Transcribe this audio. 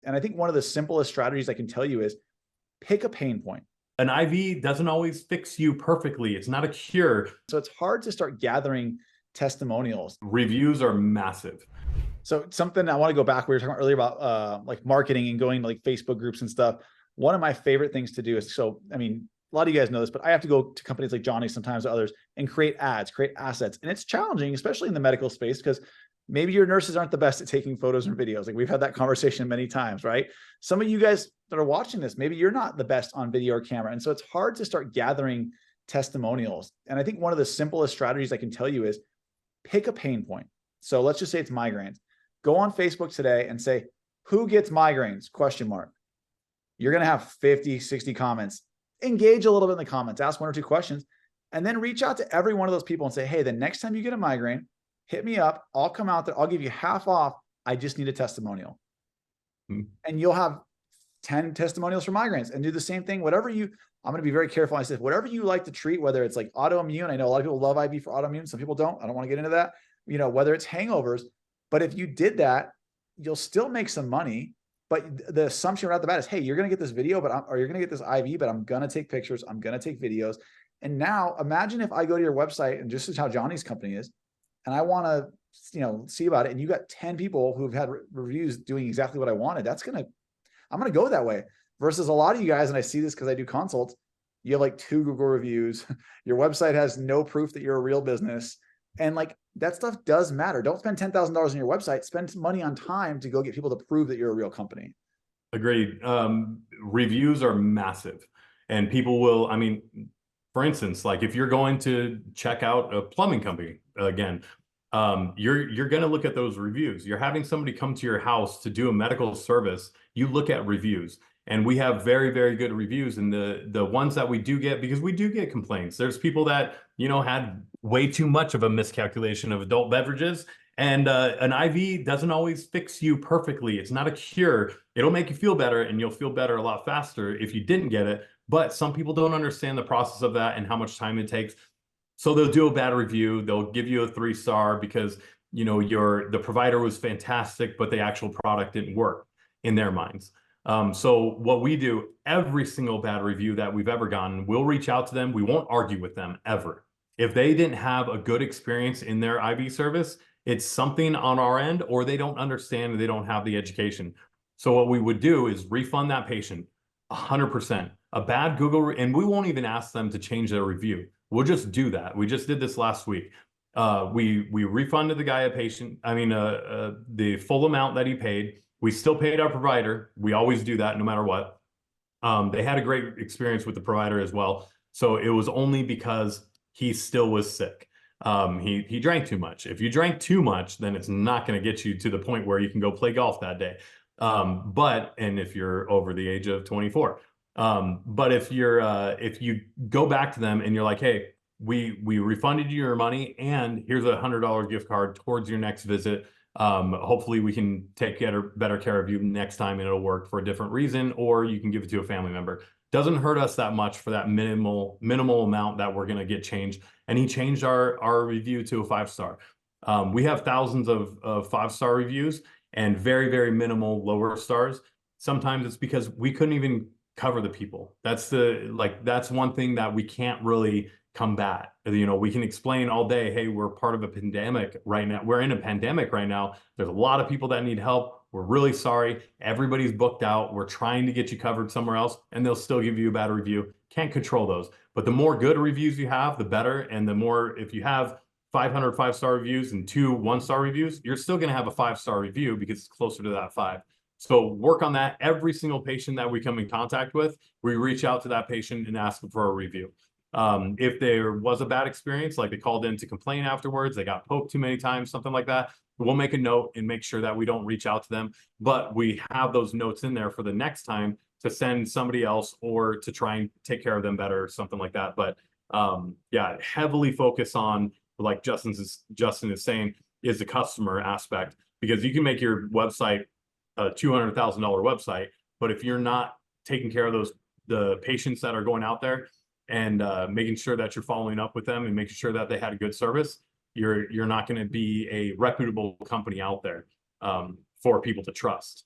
And I think one of the simplest strategies I can tell you is pick a pain point. An IV doesn't always fix you perfectly. It's not a cure. So it's hard to start gathering testimonials. Reviews are massive. So something I want to go back, we were talking earlier about like marketing and going to like Facebook groups and stuff. One of my favorite things to do is, so, I mean, a lot of you guys know this, but I have to go to companies like Jonny, sometimes others, and create ads, create assets. And it's challenging, especially in the medical space, because maybe your nurses aren't the best at taking photos and videos. Like we've had that conversation many times, right? Some of you guys that are watching this, maybe you're not the best on video or camera. And so it's hard to start gathering testimonials. And I think one of the simplest strategies I can tell you is pick a pain point. So let's just say it's migraines. Go on Facebook today and say, who gets migraines? Question mark. You're going to have 50, 60 comments. Engage a little bit in the comments, ask one or two questions, and then reach out to every one of those people and say, hey, the next time you get a migraine, hit me up. I'll come out there. I'll give you half off. I just need a testimonial. And you'll have 10 testimonials for migraines, and do the same thing. Whatever you, I'm going to be very careful. I said, whatever you like to treat, whether it's like autoimmune. I know a lot of people love IV for autoimmune. Some people don't. I don't want to get into that. You know, whether it's hangovers, but if you did that, you'll still make some money. But the assumption right off the bat is, hey, you're going to get this video, or you're going to get this IV, but I'm going to take pictures. I'm going to take videos. And now imagine if I go to your website, and just as how Jonny's company is, and I want to, you know, see about it. And you got 10 people who've had reviews doing exactly what I wanted. I'm going to go that way, versus a lot of you guys. And I see this because I do consults. You have like 2 Google reviews. Your website has no proof that you're a real business. And like that stuff does matter. Don't spend $10,000 on your website. Spend money on time to go get people to prove that you're a real company. Agreed. Reviews are massive, and people will, I mean, for instance, like if you're going to check out a plumbing company again, you're going to look at those reviews. You're having somebody come to your house to do a medical service. You look at reviews, and we have very, very good reviews. And the ones that we do get, because we do get complaints. There's people that, you know, had way too much of a miscalculation of adult beverages. And an IV doesn't always fix you perfectly. It's not a cure. It'll make you feel better, and you'll feel better a lot faster if you didn't get it. But some people don't understand the process of that and how much time it takes. So they'll do a bad review. They'll give you a 3-star because, you know, the provider was fantastic, but the actual product didn't work in their minds. So what we do, every single bad review that we've ever gotten, we'll reach out to them. We won't argue with them ever. If they didn't have a good experience in their IV service, it's something on our end, or they don't understand, they don't have the education. So what we would do is refund that patient 100%. A bad Google, and we won't even ask them to change their review. We'll just do that. We just did this last week. We refunded the guy the full amount that he paid. We still paid our provider. We always do that no matter what. They had a great experience with the provider as well. So it was only because he still was sick. He drank too much. If you drank too much, then it's not going to get you to the point where you can go play golf that day. And if you're over the age of 24, but if you go back to them and you're like, hey, we refunded you your money, and here's a $100 gift card towards your next visit. Hopefully we can take better care of you next time, and it'll work for a different reason, or you can give it to a family member. Doesn't hurt us that much for that minimal amount that we're going to get changed. And he changed our review to a 5-star. We have thousands of 5-star reviews and very, very minimal lower stars. Sometimes it's because we couldn't even cover the people. That's one thing that we can't really combat. You know, we can explain all day, hey, we're part of a pandemic right now. We're in a pandemic right now. There's a lot of people that need help. We're really sorry. Everybody's booked out. We're trying to get you covered somewhere else, and they'll still give you a bad review. Can't control those. But the more good reviews you have, the better. And the more, if you have 500 5-star reviews and 2 1-star reviews, you're still going to have a 5-star review because it's closer to that 5. So work on that. Every single patient that we come in contact with, we reach out to that patient and ask them for a review. If there was a bad experience, like they called in to complain afterwards, they got poked too many times, something like that, we'll make a note and make sure that we don't reach out to them. But we have those notes in there for the next time to send somebody else or to try and take care of them better, something like that. But yeah, heavily focus on, like Justin is saying, is the customer aspect, because you can make your website a $200,000 website, but if you're not taking care of the patients that are going out there and making sure that you're following up with them and making sure that they had a good service, you're not going to be a reputable company out there for people to trust.